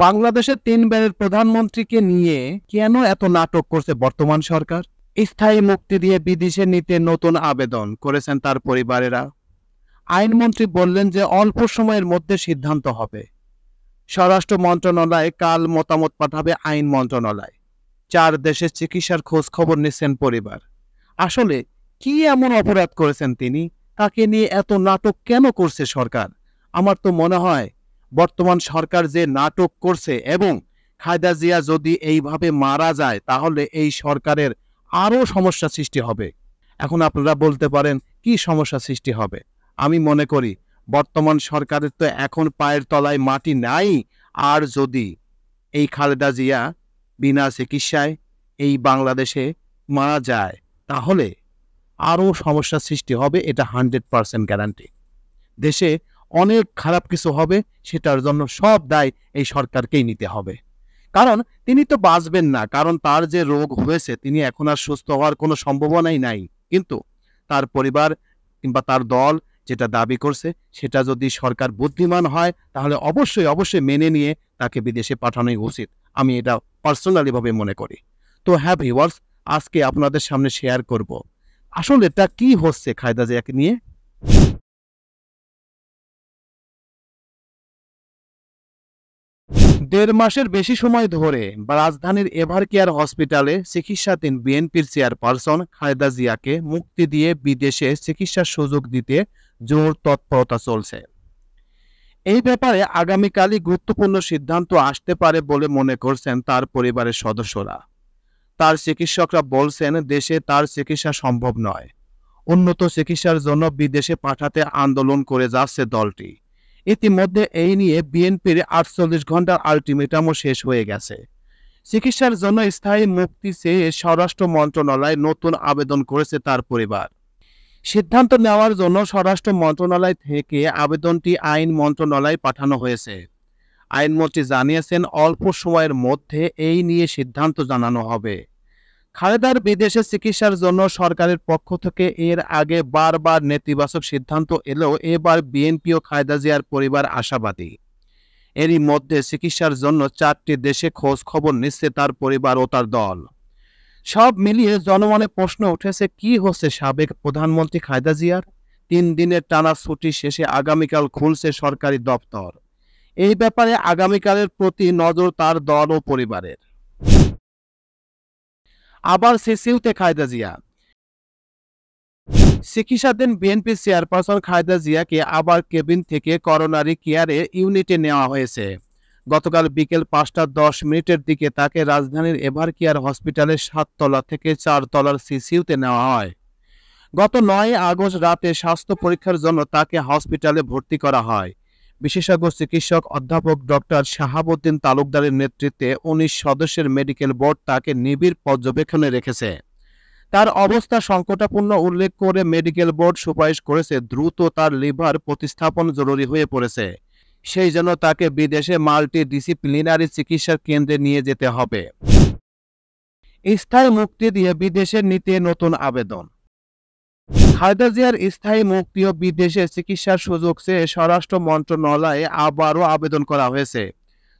বাংলাদেশের তিনবারের প্রধানমন্ত্রীকে নিয়ে কেন এত নাটক করছে বর্তমান সরকার? স্থায়ী মুক্তি দিয়ে বিদেশে নিতে নতুন আবেদন করেছেন তার পরিবারেরা। আইনমন্ত্রী বললেন যে অল্প সময়ের মধ্যে সিদ্ধান্ত হবে। স্বরাষ্ট্র মন্ত্রণালয় কাল মতামত পাঠাবে আইন মন্ত্রণালয়। 4 দেশের চিকিৎসার খোঁজ খবর নিচ্ছেন পরিবার। আসলে কি এমন অপরাধ করেছেন তিনি? তাকে নিয়ে এত নাটক কেন করছে সরকার? আমার তো মনে হয় বর্তমান সরকার যে নাটক করছে, এবং খালেদা জিয়া যদি এইভাবে মারা যায় তাহলে এই সরকারের আরো সমস্যা সৃষ্টি হবে। এখন আপনারা বলতে পারেন কি সমস্যা সৃষ্টি হবে? আমি মনে করি বর্তমান সরকারের তো এখন পায়ের তলায় মাটি নাই। আর যদি এই খালেদা জিয়া বিনা চিকিৎসায় এই বাংলাদেশে মারা যায় তাহলে আরো সমস্যা সৃষ্টি হবে, এটা 100% গ্যারান্টি। দেশে অনেক খারাপ কিছু হবে, সেটার জন্য সব দায় এই সরকারকেই নিতে হবে। কারণ তিনি তো বাঁচবেন না, কারণ তার যে রোগ হয়েছে তিনি এখন আর সুস্থ হওয়ার কোনো সম্ভাবনাই নাই। কিন্তু তার পরিবার কিংবা তার দল যেটা দাবি করছে সেটা যদি সরকার বুদ্ধিমান হয় তাহলে অবশ্যই মেনে নিয়ে তাকে বিদেশে পাঠানোই উচিত। আমি এটা পার্সোনালি ভাবে মনে করি। তো হ্যাঁ ভিউয়ার্স, আজকে আপনাদের সামনে শেয়ার করব আসলে এটা কি হচ্ছে খালেদা জিয়াকে নিয়ে। 1.5 মাসের বেশি সময় ধরে রাজধানীর এভারকেয়ার হসপিটালে চিকিৎসাধীন বিএনপির চেয়ারপারসন খালেদা জিয়াকে মুক্তি দিয়ে বিদেশে চিকিৎসার সুযোগ দিতে জোর তৎপরতা চলছে। এই ব্যাপারে আগামীকালই গুরুত্বপূর্ণ সিদ্ধান্ত আসতে পারে বলে মনে করছেন তার পরিবারের সদস্যরা। তার চিকিৎসকরা বলছেন দেশে তার চিকিৎসা সম্ভব নয়। উন্নত চিকিৎসার জন্য বিদেশে পাঠাতে আন্দোলন করে যাচ্ছে দলটি। ইতিমধ্যে এই নিয়ে বিএনপির 48 ঘন্টার আলটিমেটামও শেষ হয়ে গেছে। চিকিৎসার জন্য স্থায়ী মুক্তি চেয়ে স্বরাষ্ট্র মন্ত্রণালয়ে নতুন আবেদন করেছে তার পরিবার। সিদ্ধান্ত নেওয়ার জন্য স্বরাষ্ট্র মন্ত্রণালয় থেকে আবেদনটি আইন মন্ত্রণালয়ে পাঠানো হয়েছে। আইনমন্ত্রী জানিয়েছেন অল্প সময়ের মধ্যে এই নিয়ে সিদ্ধান্ত জানানো হবে। খালেদার বিদেশে চিকিৎসার জন্য সরকারের পক্ষ থেকে এর আগে বারবার নেতিবাচক সিদ্ধান্ত এলেও এবার বিএনপি ও খালেদা জিয়ার পরিবার আশাবাদী। এরই মধ্যে চিকিৎসার জন্য 4টি দেশে খোঁজ খবর নিচ্ছে তার পরিবার ও তার দল। সব মিলিয়ে জনমনে প্রশ্ন উঠেছে কি হচ্ছে সাবেক প্রধানমন্ত্রী খালেদা জিয়ার? 3 দিনের টানা ছুটি শেষে আগামীকাল খুলছে সরকারি দপ্তর। এই ব্যাপারে আগামীকালের প্রতি নজর তার দল ও পরিবারের। আবার সিসিউতে খালেদা জিয়া। চিকিৎসাধীন বিএনপি চেয়ারপারসন খালেদা জিয়াকে আবার কেবিন থেকে করোনারি কেয়ারে ইউনিটে নেওয়া হয়েছে। গতকাল বিকেল 5টা 10 মিনিটের দিকে তাকে রাজধানীর এভারকেয়ার হসপিটালের 7 তলা থেকে 4 তলার সিসিউতে নেওয়া হয়। গত 9 আগস্ট রাতে স্বাস্থ্য পরীক্ষার জন্য তাকে হসপিটালে ভর্তি করা হয়। বিশেষজ্ঞ চিকিৎসক অধ্যাপক ডক্টর শাহাবুদ্দিন তালুকদারের নেতৃত্বে 19 সদস্যের মেডিকেল বোর্ড তাকে নিবিড় পর্যবেক্ষণে রেখেছে। তার অবস্থা সংকটাপন্ন উল্লেখ করে মেডিকেল বোর্ড সুপারিশ করেছে দ্রুত তার লিভার প্রতিস্থাপন জরুরি হয়ে পড়েছে। সেই জন্য তাকে বিদেশে মাল্টি ডিসিপ্লিনারি চিকিৎসার কেন্দ্রে নিয়ে যেতে হবে। স্থায়ী মুক্তি দিয়ে বিদেশে নিতে নতুন আবেদন। খালেদা জিয়ার স্থায়ী মুক্তি ও বিদেশে চিকিৎসার সুযোগ চেয়ে স্বরাষ্ট্র মন্ত্রণালয়ে আবারও আবেদন করা হয়েছে।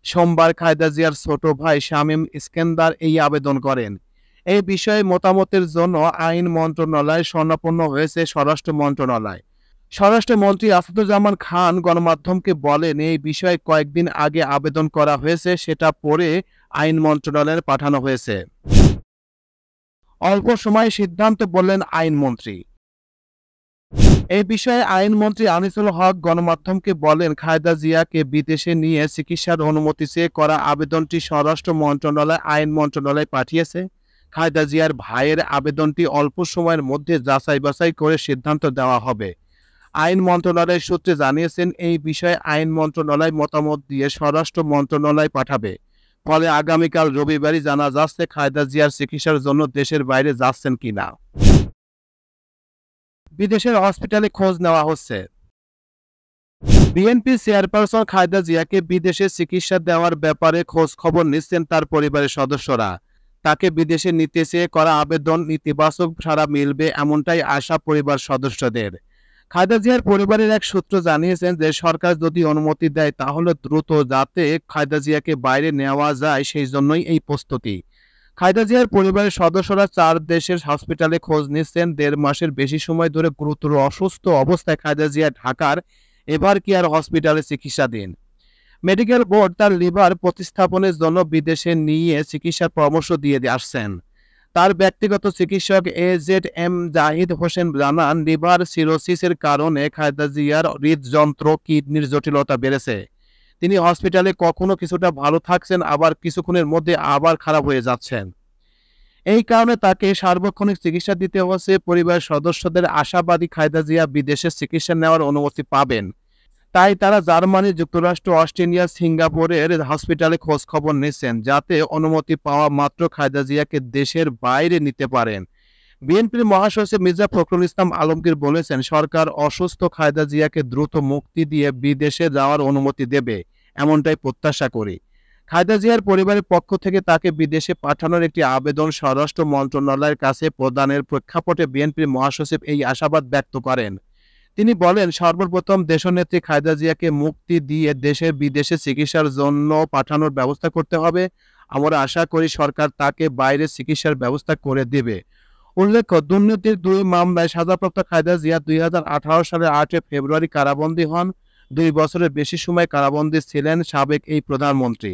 সোমবার খালেদা জিয়ার ছোট ভাই শামীম ইস্কেন্দার এই আবেদন করেন। এই বিষয়ে মতামতের জন্য আইন মন্ত্রণালয় শরণাপন্ন হয়েছে স্বরাষ্ট্র মন্ত্রণালয়। স্বরাষ্ট্রমন্ত্রী আসাদুজ্জামান খান গণমাধ্যমকে বলেন এই বিষয়ে কয়েকদিন আগে আবেদন করা হয়েছে, সেটা পরে আইন মন্ত্রণালয়ে পাঠানো হয়েছে। অল্প সময়ে সিদ্ধান্ত বললেন আইনমন্ত্রী। এই বিষয়ে আইনমন্ত্রী আনিসুল হক গণমাধ্যমকে বলেন খালেদা জিয়াকে বিদেশে নিয়ে চিকিৎসার অনুমতি চেয়ে করা আবেদনটি স্বরাষ্ট্র মন্ত্রণালয় আইন মন্ত্রণালয়ে পাঠিয়েছে। খালেদা জিয়ার ভাইয়ের আবেদনটি অল্প সময়ের মধ্যে যাচাই বাছাই করে সিদ্ধান্ত দেওয়া হবে। আইন মন্ত্রণালয়ের সূত্রে জানিয়েছেন এই বিষয়ে আইন মন্ত্রণালয় মতামত দিয়ে স্বরাষ্ট্র মন্ত্রণালয় পাঠাবে। ফলে আগামীকাল রবিবারই জানা যাচ্ছে খালেদা জিয়ার চিকিৎসার জন্য দেশের বাইরে যাচ্ছেন কিনা। বিদেশের হসপিটালে খোঁজ নেওয়া হচ্ছে। বিএনপি চেয়ারপারসন খালেদা জিয়াকে বিদেশে চিকিৎসা দেওয়ার ব্যাপারে খোঁজ খবর নিচ্ছেন তার পরিবারের সদস্যরা। তাকে বিদেশে নিতে চেয়ে করা আবেদন ইতিবাচক সাড়া মিলবে এমনটাই আশা পরিবার সদস্যদের। খালেদা জিয়ার পরিবারের এক সূত্র জানিয়েছেন যে সরকার যদি অনুমতি দেয় তাহলে দ্রুত যাতে খালেদা জিয়াকে বাইরে নেওয়া যায় সেই জন্যই এই প্রস্তুতি। খালেদা জিয়ার পরিবারের সদস্যরা 4 দেশের হসপিটালে খোঁজ নিচ্ছেন। 1.5 মাসের বেশি সময় ধরে গুরুতর অসুস্থ অবস্থায় খালেদা জিয়া ঢাকার এভার কেয়ার হসপিটালে চিকিৎসাধীন। মেডিকেল বোর্ড তার লিভার প্রতিস্থাপনের জন্য বিদেশে নিয়ে চিকিৎসার পরামর্শ দিয়ে আসছেন। তার ব্যক্তিগত চিকিৎসক AZM জাহিদ হোসেন জানান, লিভার সিরোসিসের কারণে খালেদা জিয়ার হৃদযন্ত্র, কিডনির জটিলতা বেড়েছে। তিনি হসপিটালে কখনো কিছুটা ভালো থাকছেন, আবার কিছুক্ষণের মধ্যে আবার খারাপ হয়ে যাচ্ছেন। এই কারণে তাকে সার্বক্ষণিক চিকিৎসা দিতে হচ্ছে। পরিবারের সদস্যদের আশাবাদী খালেদা জিয়া বিদেশে চিকিৎসা নেওয়ার অনুমতি পাবেন। তাই তারা জার্মানি, যুক্তরাষ্ট্র, অস্ট্রেলিয়া, সিঙ্গাপুরের হসপিটালে খোঁজ খবর নিচ্ছেন, যাতে অনুমতি পাওয়া মাত্র খালেদা জিয়াকে দেশের বাইরে নিতে পারেন। বিএনপির মহাসচিব মির্জা ফখরুল ইসলাম আলমগীর বলেছেন, সরকার অসুস্থ খালেদা জিয়াকে দ্রুত মুক্তি দিয়ে বিদেশে যাওয়ার অনুমতি দেবে, এমনটাই প্রত্যাশা করি। খালেদা জিয়ার পরিবারের পক্ষ থেকে তাকে বিদেশে পাঠানোর একটি আবেদন স্বরাষ্ট্র মন্ত্রণালয়ের কাছে প্রদানের প্রেক্ষাপটে বিএনপির মহাসচিব এই আশাবাদ ব্যক্ত করেন। তিনি বলেন, সর্বপ্রথম দেশনেত্রী খালেদা জিয়াকে মুক্তি দিয়ে দেশে বিদেশে চিকিৎসার জন্য পাঠানোর ব্যবস্থা করতে হবে। আমরা আশা করি সরকার তাকে বাইরে চিকিৎসার ব্যবস্থা করে দেবে। উল্লেখ্য, দুর্নীতির 2 মামলায় সাজাপ্রাপ্ত খালেদা জিয়া 2018 সালের 8 ফেব্রুয়ারি কারাবন্দী হন। 2 বছরের বেশি সময় কারাবন্দী ছিলেন সাবেক এই প্রধানমন্ত্রী।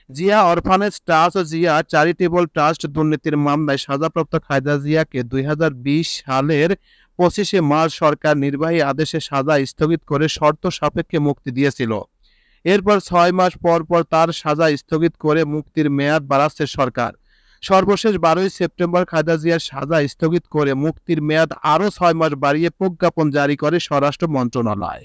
জিয়া অরফানেজ ট্রাস্ট ও জিয়া চ্যারিটেবল ট্রাস্ট দুর্নীতির মামলায় সাজাপ্রাপ্ত খালেদা জিয়াকে 2020 সালের 25 মার্চ সরকার নির্বাহী আদেশে সাজা স্থগিত করে শর্ত সাপেক্ষে মুক্তি দিয়েছিল। এরপর 6 মাস পর পর তার সাজা স্থগিত করে মুক্তির মেয়াদ বাড়াচ্ছে সরকার। সর্বশেষ 12 সেপ্টেম্বর খালেদা জিয়ার সাজা স্থগিত করে মুক্তির মেয়াদ আরও 6 মাস বাড়িয়ে প্রজ্ঞাপন জারি করে স্বরাষ্ট্র মন্ত্রণালয়।